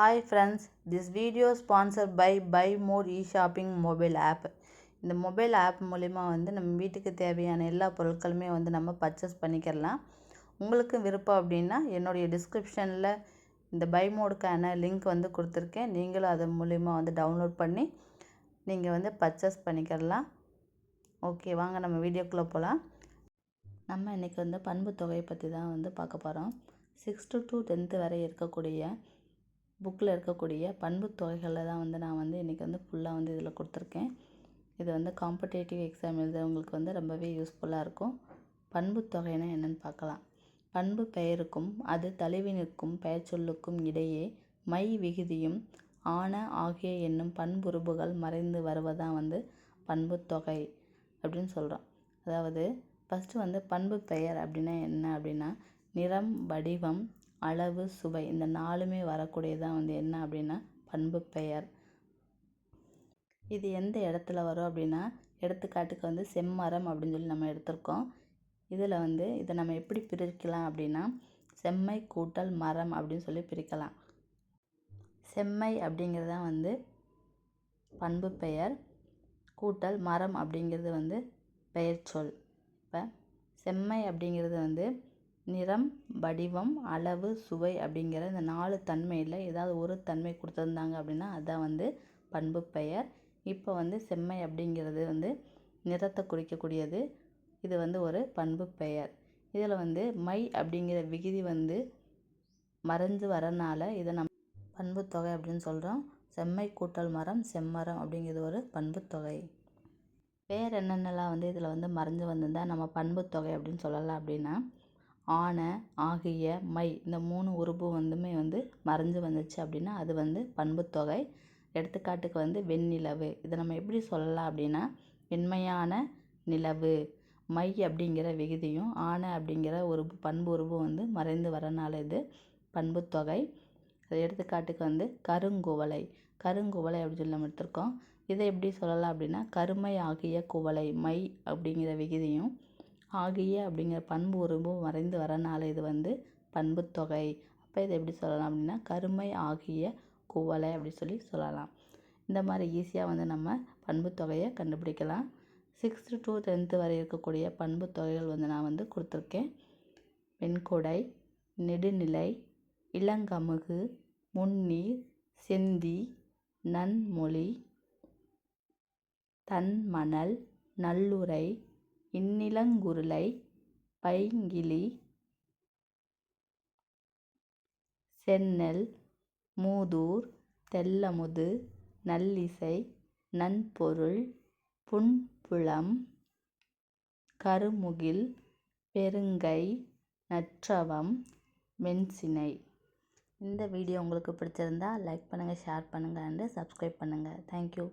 Hi friends, this video is sponsored by Buy More e-shopping mobile app. இந்த mobile app மூலிமா நம்ம வீட்டுக்கு தேவையான எல்லா பொருட்களுமே நம்ம பர்ச்சேஸ் பண்ணிக்கலாம். உங்களுக்கு விருப்பம் அப்படின்னா என்னுடைய டிஸ்கிரிப்ஷனில் இந்த பை மோடுக்கான லிங்க் கொடுத்துருக்கேன். நீங்களும் அது மூலிமா டவுன்லோட் பண்ணி நீங்கள் பர்ச்சேஸ் பண்ணிக்கலாம். ஓகே, வாங்க நம்ம வீடியோக்குள்ளே போகலாம். நம்ம இன்றைக்கி பண்பு தொகையை பற்றி தான் பார்க்க போகிறோம். 6th to 10th வரை இருக்கக்கூடிய புக்கில் இருக்கக்கூடிய பண்பு தொகைகளில் தான் நான் இன்றைக்கி ஃபுல்லாக இதில் கொடுத்துருக்கேன். இது காம்படேட்டிவ் எக்ஸாம் எழுதுறவங்களுக்கு ரொம்பவே யூஸ்ஃபுல்லாக இருக்கும். பண்பு தொகைனா என்னென்னு பார்க்கலாம். பண்பு பெயருக்கும் அது தழுவி நிற்கும் பெயர் சொல்லுக்கும் இடையே மை விகுதியும் ஆன ஆகிய என்னும் பண்புறுப்புகள் மறைந்து வருவதான் பண்பு தொகை அப்படின்னு சொல்கிறோம். அதாவது ஃபஸ்ட்டு பண்பு பெயர் அப்படின்னா என்ன அப்படின்னா நிறம், வடிவம், அளவு, சுவை இந்த 4மே வரக்கூடியதான் என்ன அப்படின்னா பண்பு பெயர். இது எந்த இடத்துல வரும் அப்படின்னா எடுத்துக்காட்டுக்கு செம்மரம் அப்படின்னு சொல்லி நம்ம எடுத்திருக்கோம். இதில் இதை நம்ம எப்படி பிரிக்கலாம் அப்படின்னா செம்மை கூட்டல் மரம் அப்படின்னு சொல்லி பிரிக்கலாம். செம்மை அப்படிங்கிறது பண்பு பெயர், கூட்டல் மரம் அப்படிங்கிறது பெயர் சொல். இப்போ செம்மை அப்படிங்கிறது நிறம், வடிவம், அளவு, சுவை அப்படிங்கிற இந்த 4 தன்மையில் ஏதாவது ஒரு தன்மை கொடுத்துருந்தாங்க அப்படின்னா அதுதான் பண்பு பெயர். இப்போ செம்மை அப்படிங்கிறது நிறத்தை குறிக்கக்கூடியது. இது ஒரு பண்பு பெயர். இதில் மை அப்படிங்கிற விகுதி மறைஞ்சு வரனால இதை நம்ம பண்பு தொகை அப்படின்னு சொல்கிறோம். செம்மை கூட்டல் மரம், செம்மரம் அப்படிங்கிறது ஒரு பண்பு தொகை. வேறு என்னென்னலாம் இதில் மறைஞ்சு வந்திருந்தால் நம்ம பண்பு தொகை அப்படின்னு சொல்லலாம் அப்படின்னா ஆன, ஆகிய, மை இந்த 3 உறுப்பு மறைஞ்சு வந்துச்சு அப்படின்னா அது பண்பு தொகை. எடுத்துக்காட்டுக்கு வெண்ணிலவு. இதை நம்ம எப்படி சொல்லலாம் அப்படின்னா வெண்மையான நிலவு. மை அப்படிங்கிற விகுதியும் ஆன அப்படிங்கிற ஒரு பண்பு உறுப்பு மறைந்து வரனால இது பண்பு தொகை. அது எடுத்துக்காட்டுக்கு கருங்குவளை. கருங்குவளை அப்படின்னு சொல்லி நம்ம எடுத்திருக்கோம். இதை எப்படி சொல்லலாம் அப்படின்னா கருமை ஆகிய குவளை. மை அப்படிங்கிற விகுதியும் ஆகிய அப்படிங்கிற பண்பு உறுப்பு மறைந்து வரனால இது பண்பு தொகை. அப்போ இதை எப்படி சொல்லலாம் அப்படின்னா கருமை ஆகிய குவளை அப்படி சொல்லி சொல்லலாம். இந்த மாதிரி ஈஸியாக நம்ம பண்பு தொகையை கண்டுபிடிக்கலாம். 6th to 10th வரை இருக்கக்கூடிய பண்பு தொகைகள் நான் கொடுத்துருக்கேன். வெண்கொடை, நெடுநிலை, இளங்கமுகு, முன்னீர், செந்தி, நன்மொழி, தன்மணல், நல்லுரை, இந்நிலங்குருளை, பைங்கிளி, செந்நெல், மூதூர், தெள்ளமுது, நல்லிசை, நன்பொருள், புன்புலம், கருமுகில், பெருங்கை, நற்றவம், மென்சினை. இந்த வீடியோ உங்களுக்கு பிடிச்சிருந்தா லைக் பண்ணுங்கள், ஷேர் பண்ணுங்கள் அண்டு சப்ஸ்கிரைப் பண்ணுங்கள். தேங்க்யூ.